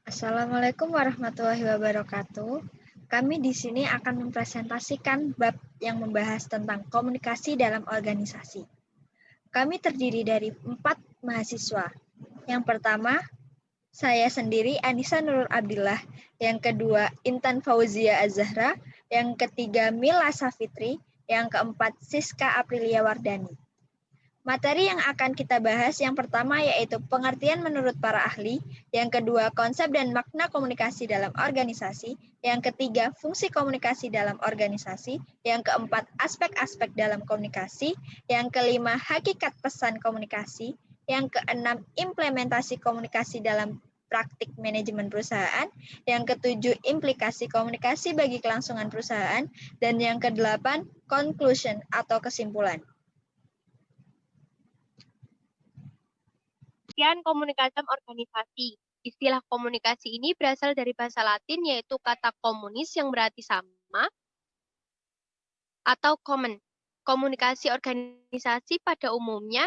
Assalamualaikum warahmatullahi wabarakatuh. Kami di sini akan mempresentasikan bab yang membahas tentang komunikasi dalam organisasi. Kami terdiri dari 4 mahasiswa. Yang pertama, saya sendiri Anissa Nurul Abdillah. Yang kedua, Intan Fauzia Azahra. Yang ketiga, Mila Safitri. Yang keempat, Siska Aprilia Wardani. Materi yang akan kita bahas yang pertama yaitu pengertian menurut para ahli, yang kedua konsep dan makna komunikasi dalam organisasi, yang ketiga fungsi komunikasi dalam organisasi, yang keempat aspek-aspek dalam komunikasi, yang kelima hakikat pesan komunikasi, yang keenam implementasi komunikasi dalam praktik manajemen perusahaan, yang ketujuh implikasi komunikasi bagi kelangsungan perusahaan, dan yang kedelapan conclusion atau kesimpulan. Pengertian komunikasi dalam organisasi. Istilah komunikasi ini berasal dari bahasa Latin yaitu kata komunis yang berarti sama atau common. Komunikasi organisasi pada umumnya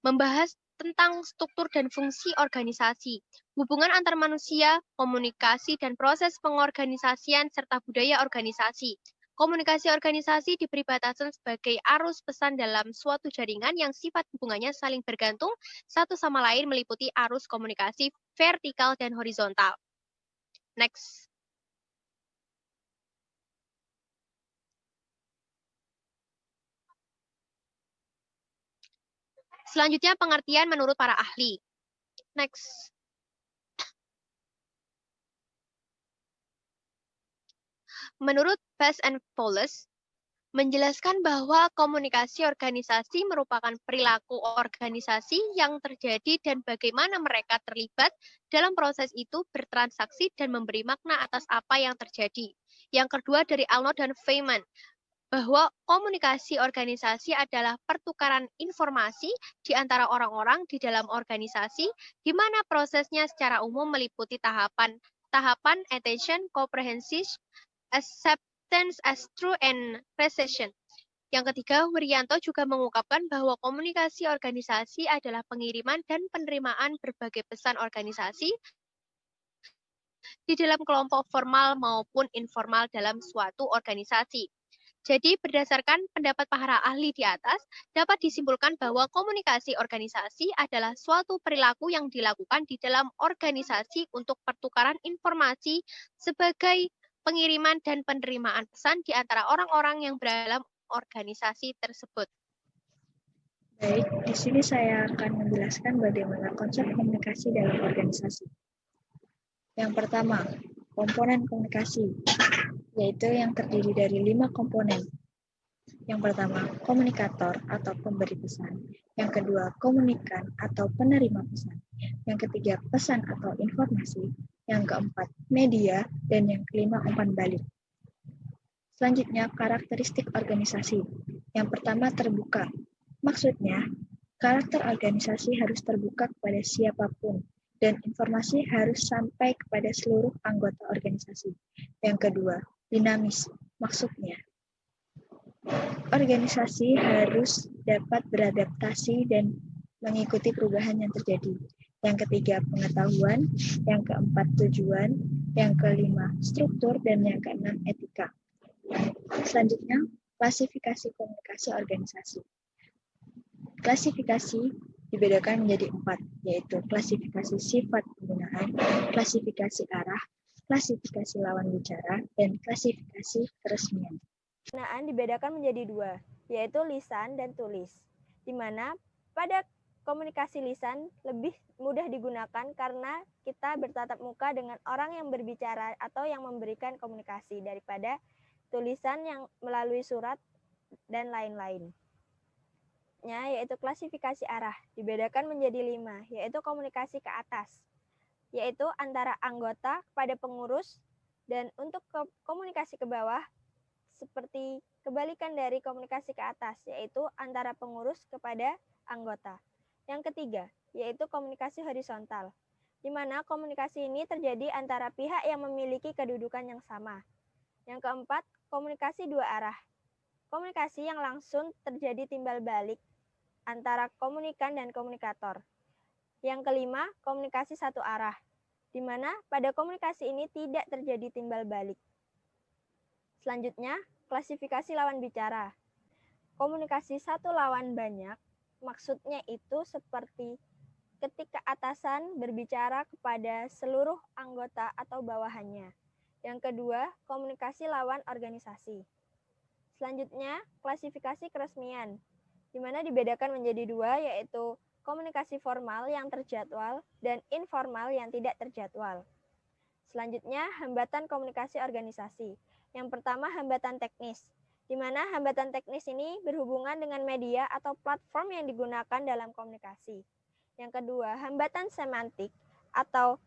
membahas tentang struktur dan fungsi organisasi, hubungan antar manusia, komunikasi dan proses pengorganisasian serta budaya organisasi. Komunikasi organisasi diberi batasan sebagai arus pesan dalam suatu jaringan yang sifat hubungannya saling bergantung satu sama lain meliputi arus komunikasi vertikal dan horizontal. Next. Selanjutnya pengertian menurut para ahli. Next. Menurut Bass and Fowles, menjelaskan bahwa komunikasi organisasi merupakan perilaku organisasi yang terjadi dan bagaimana mereka terlibat dalam proses itu bertransaksi dan memberi makna atas apa yang terjadi. Yang kedua dari Arnold dan Feynman, bahwa komunikasi organisasi adalah pertukaran informasi di antara orang-orang di dalam organisasi, di mana prosesnya secara umum meliputi tahapan attention, comprehension, acceptance as true and precision. Yang ketiga, Wirianto juga mengungkapkan bahwa komunikasi organisasi adalah pengiriman dan penerimaan berbagai pesan organisasi di dalam kelompok formal maupun informal dalam suatu organisasi. Jadi, berdasarkan pendapat para ahli di atas, dapat disimpulkan bahwa komunikasi organisasi adalah suatu perilaku yang dilakukan di dalam organisasi untuk pertukaran informasi sebagai pengiriman dan penerimaan pesan di antara orang-orang yang berada dalam organisasi tersebut. Baik, di sini saya akan menjelaskan bagaimana konsep komunikasi dalam organisasi. Yang pertama, komponen komunikasi, yaitu yang terdiri dari 5 komponen. Yang pertama, komunikator atau pemberi pesan. Yang kedua, komunikan atau penerima pesan. Yang ketiga, pesan atau informasi. Yang keempat, media. Dan yang kelima, umpan balik. Selanjutnya, karakteristik organisasi. Yang pertama, terbuka. Maksudnya, karakter organisasi harus terbuka kepada siapapun, dan informasi harus sampai kepada seluruh anggota organisasi. Yang kedua, dinamis. Maksudnya, organisasi harus dapat beradaptasi dan mengikuti perubahan yang terjadi. Yang ketiga, pengetahuan. Yang keempat, tujuan. Yang kelima, struktur. Dan yang keenam, etika. Selanjutnya, klasifikasi komunikasi organisasi. Klasifikasi dibedakan menjadi 4, yaitu klasifikasi sifat penggunaan, klasifikasi arah, klasifikasi lawan bicara, dan klasifikasi keresmian. Penggunaan dibedakan menjadi 2, yaitu lisan dan tulis, di mana pada komunikasi lisan lebih mudah digunakan karena kita bertatap muka dengan orang yang berbicara atau yang memberikan komunikasi daripada tulisan yang melalui surat dan lain-lain. Yaitu klasifikasi arah dibedakan menjadi 5, yaitu komunikasi ke atas, yaitu antara anggota kepada pengurus, dan untuk komunikasi ke bawah seperti kebalikan dari komunikasi ke atas, yaitu antara pengurus kepada anggota. Yang ketiga, yaitu komunikasi horizontal, di mana komunikasi ini terjadi antara pihak yang memiliki kedudukan yang sama. Yang keempat, komunikasi dua arah, komunikasi yang langsung terjadi timbal balik antara komunikan dan komunikator. Yang kelima, komunikasi satu arah, di mana pada komunikasi ini tidak terjadi timbal balik. Selanjutnya, klasifikasi lawan bicara. Komunikasi satu lawan banyak, maksudnya itu seperti ketika atasan berbicara kepada seluruh anggota atau bawahannya. Yang kedua, komunikasi lawan organisasi. Selanjutnya, klasifikasi keresmian, di mana dibedakan menjadi dua, yaitu komunikasi formal yang terjadwal dan informal yang tidak terjadwal. Selanjutnya, hambatan komunikasi organisasi. Yang pertama, hambatan teknis, di mana hambatan teknis ini berhubungan dengan media atau platform yang digunakan dalam komunikasi. Yang kedua, hambatan semantik atau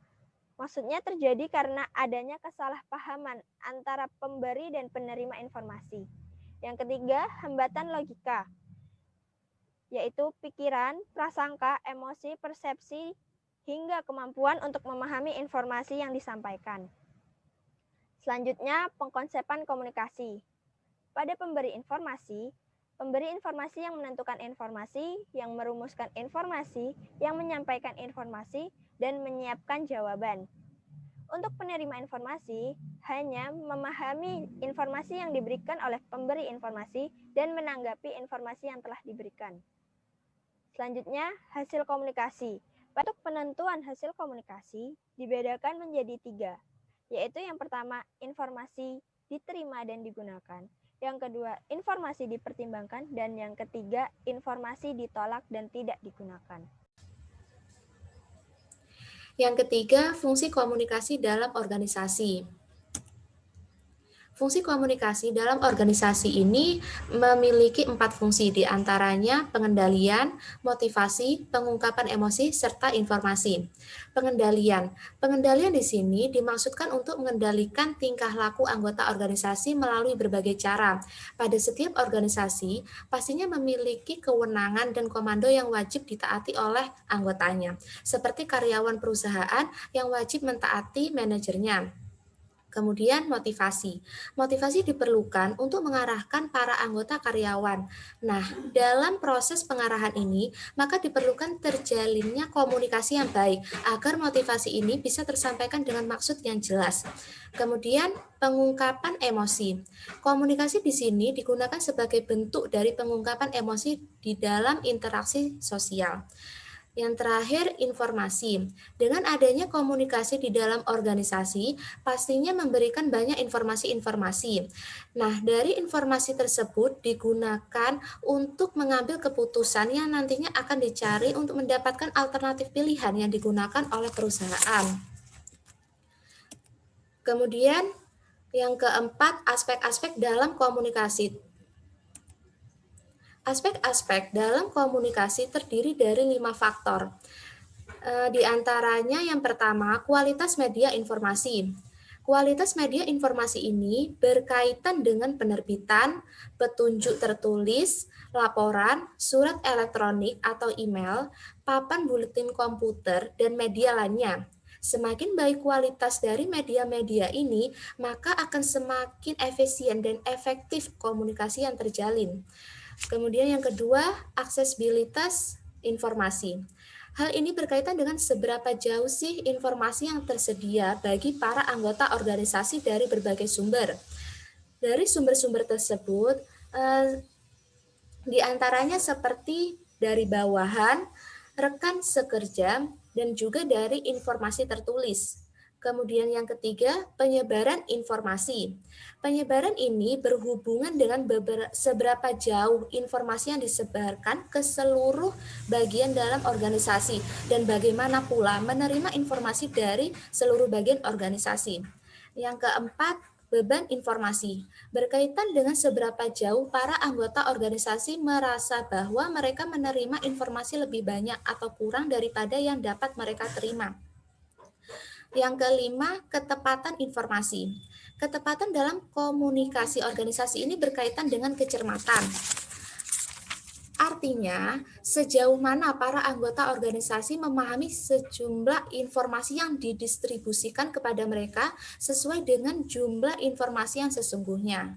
maksudnya terjadi karena adanya kesalahpahaman antara pemberi dan penerima informasi. Yang ketiga, hambatan logika, yaitu pikiran, prasangka, emosi, persepsi, hingga kemampuan untuk memahami informasi yang disampaikan. Selanjutnya, pengkonsepan komunikasi. Pada pemberi informasi yang menentukan informasi, yang merumuskan informasi, yang menyampaikan informasi, dan menyiapkan jawaban. Untuk penerima informasi, hanya memahami informasi yang diberikan oleh pemberi informasi dan menanggapi informasi yang telah diberikan. Selanjutnya, hasil komunikasi. Untuk penentuan hasil komunikasi dibedakan menjadi 3, yaitu yang pertama, informasi diterima dan digunakan. Yang kedua, informasi dipertimbangkan. Dan yang ketiga, informasi ditolak dan tidak digunakan. Yang ketiga, fungsi komunikasi dalam organisasi. Fungsi komunikasi dalam organisasi ini memiliki 4 fungsi, diantaranya pengendalian, motivasi, pengungkapan emosi, serta informasi. Pengendalian di sini dimaksudkan untuk mengendalikan tingkah laku anggota organisasi melalui berbagai cara. Pada setiap organisasi, pastinya memiliki kewenangan dan komando yang wajib ditaati oleh anggotanya, seperti karyawan perusahaan yang wajib mentaati manajernya. Kemudian motivasi. Motivasi diperlukan untuk mengarahkan para anggota karyawan. Nah, dalam proses pengarahan ini, maka diperlukan terjalinnya komunikasi yang baik agar motivasi ini bisa tersampaikan dengan maksud yang jelas. Kemudian pengungkapan emosi. Komunikasi di sini digunakan sebagai bentuk dari pengungkapan emosi di dalam interaksi sosial. Yang terakhir, informasi. Dengan adanya komunikasi di dalam organisasi, pastinya memberikan banyak informasi-informasi. Nah, dari informasi tersebut digunakan untuk mengambil keputusan yang nantinya akan dicari untuk mendapatkan alternatif pilihan yang digunakan oleh perusahaan. Kemudian, yang keempat, aspek-aspek dalam komunikasi. Aspek-aspek dalam komunikasi terdiri dari 5 faktor. Di antaranya yang pertama, kualitas media informasi. Kualitas media informasi ini berkaitan dengan penerbitan, petunjuk tertulis, laporan, surat elektronik atau email, papan buletin komputer, dan media lainnya. Semakin baik kualitas dari media-media ini, maka akan semakin efisien dan efektif komunikasi yang terjalin. Kemudian yang kedua, aksesibilitas informasi. Hal ini berkaitan dengan seberapa jauh sih informasi yang tersedia bagi para anggota organisasi dari berbagai sumber. Dari sumber-sumber tersebut, di antaranya seperti dari bawahan, rekan sekerja, dan juga dari informasi tertulis. Kemudian yang ketiga, penyebaran informasi. Penyebaran ini berhubungan dengan seberapa jauh informasi yang disebarkan ke seluruh bagian dalam organisasi dan bagaimana pula menerima informasi dari seluruh bagian organisasi. Yang keempat, beban informasi. Berkaitan dengan seberapa jauh para anggota organisasi merasa bahwa mereka menerima informasi lebih banyak atau kurang daripada yang dapat mereka terima. Yang kelima, ketepatan informasi. Ketepatan dalam komunikasi organisasi ini berkaitan dengan kecermatan. Artinya, sejauh mana para anggota organisasi memahami sejumlah informasi yang didistribusikan kepada mereka sesuai dengan jumlah informasi yang sesungguhnya.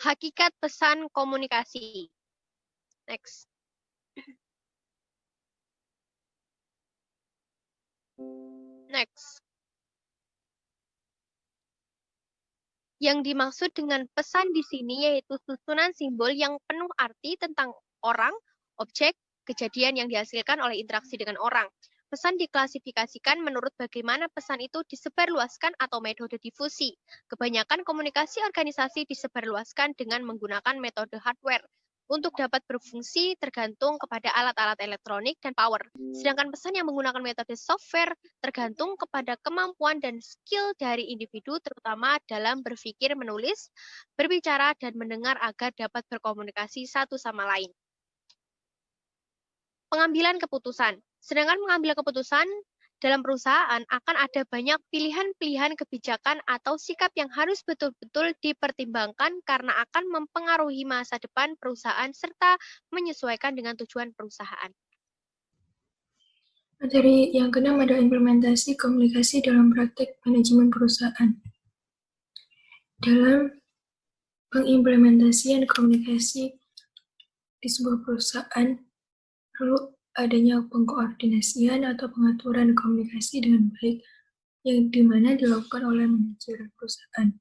Hakikat pesan komunikasi. Next. Next. Yang dimaksud dengan pesan di sini yaitu susunan simbol yang penuh arti tentang orang, objek, kejadian yang dihasilkan oleh interaksi dengan orang. Pesan diklasifikasikan menurut bagaimana pesan itu disebarluaskan atau metode difusi. Kebanyakan komunikasi organisasi disebarluaskan dengan menggunakan metode hardware. Untuk dapat berfungsi tergantung kepada alat-alat elektronik dan power. Sedangkan pesan yang menggunakan metode software tergantung kepada kemampuan dan skill dari individu, terutama dalam berpikir, menulis, berbicara, dan mendengar agar dapat berkomunikasi satu sama lain. Pengambilan keputusan. Sedangkan mengambil keputusan dalam perusahaan akan ada banyak pilihan-pilihan kebijakan atau sikap yang harus betul-betul dipertimbangkan karena akan mempengaruhi masa depan perusahaan serta menyesuaikan dengan tujuan perusahaan. Materi yang keenam adalah implementasi komunikasi dalam praktek manajemen perusahaan. Dalam pengimplementasian komunikasi di sebuah perusahaan, perlu adanya pengkoordinasian atau pengaturan komunikasi dengan baik yang dimana dilakukan oleh manajer perusahaan.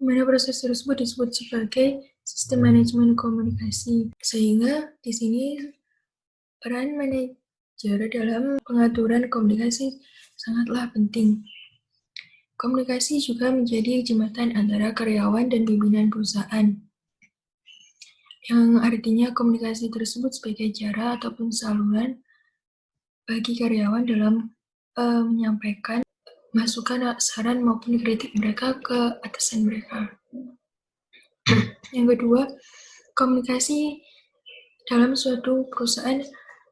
Di mana proses tersebut disebut sebagai sistem manajemen komunikasi. Sehingga di sini peran manajer dalam pengaturan komunikasi sangatlah penting. Komunikasi juga menjadi jembatan antara karyawan dan pimpinan perusahaan, yang artinya komunikasi tersebut sebagai cara ataupun saluran bagi karyawan dalam menyampaikan masukan, saran maupun kritik mereka ke atasan mereka. Yang kedua, komunikasi dalam suatu perusahaan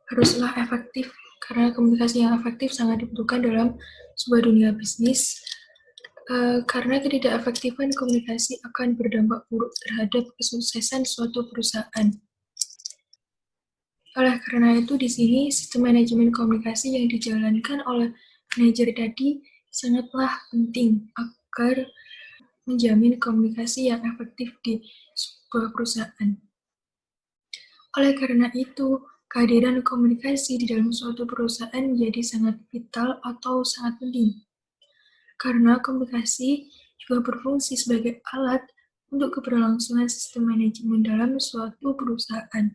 haruslah efektif, karena komunikasi yang efektif sangat dibutuhkan dalam sebuah dunia bisnis. Karena ketidakefektifan komunikasi akan berdampak buruk terhadap kesuksesan suatu perusahaan. Oleh karena itu, di sini sistem manajemen komunikasi yang dijalankan oleh manajer tadi sangatlah penting agar menjamin komunikasi yang efektif di sebuah perusahaan. Oleh karena itu, kehadiran komunikasi di dalam suatu perusahaan menjadi sangat vital atau sangat penting. Karena komunikasi juga berfungsi sebagai alat untuk keberlangsungan sistem manajemen dalam suatu perusahaan.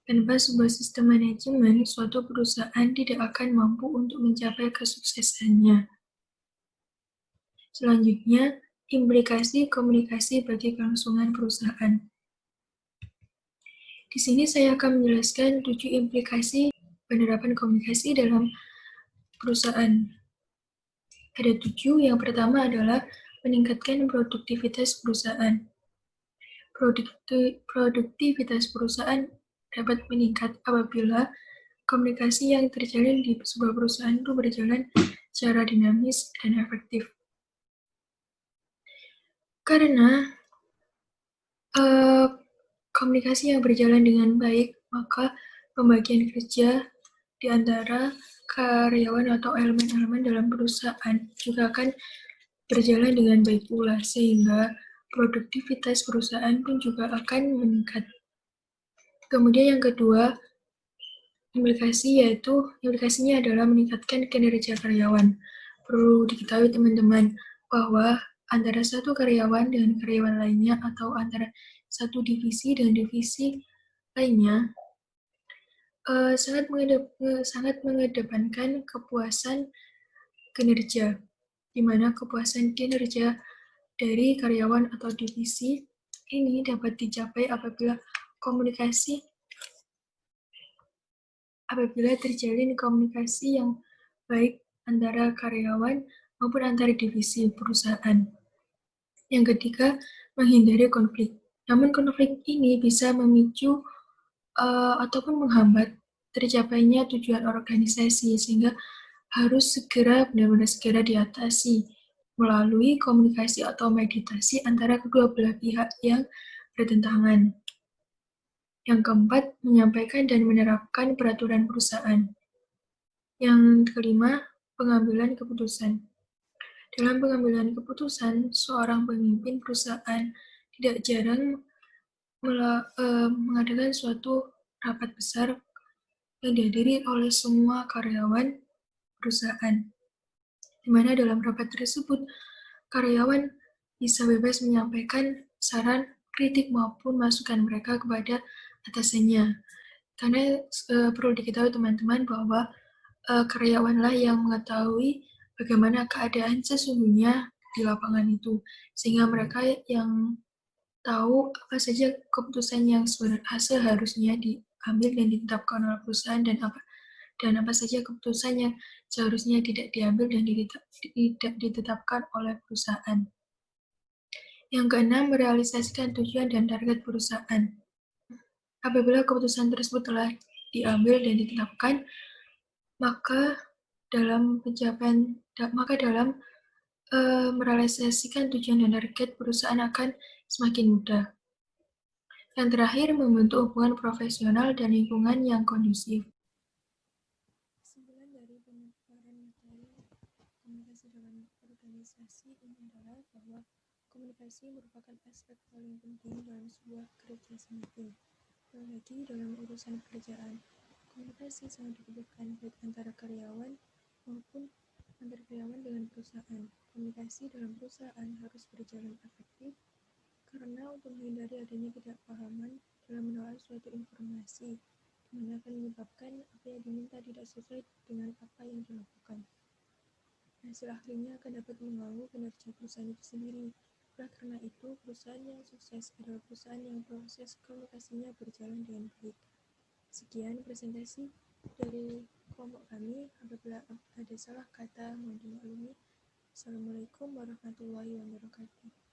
Tanpa sebuah sistem manajemen, suatu perusahaan tidak akan mampu untuk mencapai kesuksesannya. Selanjutnya, implikasi komunikasi bagi kelangsungan perusahaan. Di sini saya akan menjelaskan 7 implikasi penerapan komunikasi dalam perusahaan. Ada 7, yang pertama adalah meningkatkan produktivitas perusahaan. Produktivitas perusahaan dapat meningkat apabila komunikasi yang terjalin di sebuah perusahaan itu berjalan secara dinamis dan efektif. Karena komunikasi yang berjalan dengan baik, maka pembagian kerja di antara karyawan atau elemen-elemen dalam perusahaan juga akan berjalan dengan baik pula, sehingga produktivitas perusahaan pun juga akan meningkat. Kemudian yang kedua, implikasinya adalah meningkatkan kinerja karyawan. Perlu diketahui teman-teman bahwa antara satu karyawan dengan karyawan lainnya atau antara satu divisi dengan divisi lainnya sangat mengedepankan kepuasan kinerja, di mana kepuasan kinerja dari karyawan atau divisi ini dapat dicapai apabila terjalin komunikasi yang baik antara karyawan maupun antara divisi perusahaan. Yang ketiga, menghindari konflik. Namun konflik ini bisa memicu ataupun menghambat tercapainya tujuan organisasi, sehingga harus benar-benar segera diatasi melalui komunikasi atau meditasi antara kedua belah pihak yang bertentangan. Yang keempat, menyampaikan dan menerapkan peraturan perusahaan. Yang kelima, pengambilan keputusan. Dalam pengambilan keputusan, seorang pemimpin perusahaan tidak jarang mengadakan suatu rapat besar yang dihadiri oleh semua karyawan perusahaan, di mana dalam rapat tersebut karyawan bisa bebas menyampaikan saran, kritik maupun masukan mereka kepada atasannya. Karena perlu diketahui teman-teman bahwa karyawanlah yang mengetahui bagaimana keadaan sesungguhnya di lapangan itu, sehingga mereka yang tahu apa saja keputusan yang seharusnya diambil dan ditetapkan oleh perusahaan dan apa saja keputusan yang seharusnya tidak diambil dan tidak ditetapkan oleh perusahaan. Yang keenam, merealisasikan tujuan dan target perusahaan. Apabila keputusan tersebut telah diambil dan ditetapkan, maka dalam merealisasikan tujuan dan target perusahaan akan semakin mudah. Yang terakhir, membentuk hubungan profesional dan lingkungan yang kondusif. Kesimpulan dari pemaparan materi komunikasi dalam organisasi ini adalah bahwa komunikasi merupakan aspek paling penting dalam sebuah kerjasama tim. Apalagi dalam urusan pekerjaan, komunikasi sangat dibutuhkan baik antara karyawan maupun antar karyawan dengan perusahaan. Komunikasi dalam perusahaan harus berjalan efektif karena untuk menghindari adanya ketidakpahaman dalam menolak suatu informasi, di mana akan menyebabkan apa yang diminta tidak sesuai dengan apa yang dilakukan. Hasil akhirnya akan dapat mengganggu kinerja perusahaan itu sendiri. Oleh karena itu, perusahaan yang sukses adalah perusahaan yang proses komunikasinya berjalan dengan baik. Sekian presentasi dari kelompok kami. Apabila ada salah kata, mohon dimaklumi. Assalamualaikum warahmatullahi wabarakatuh.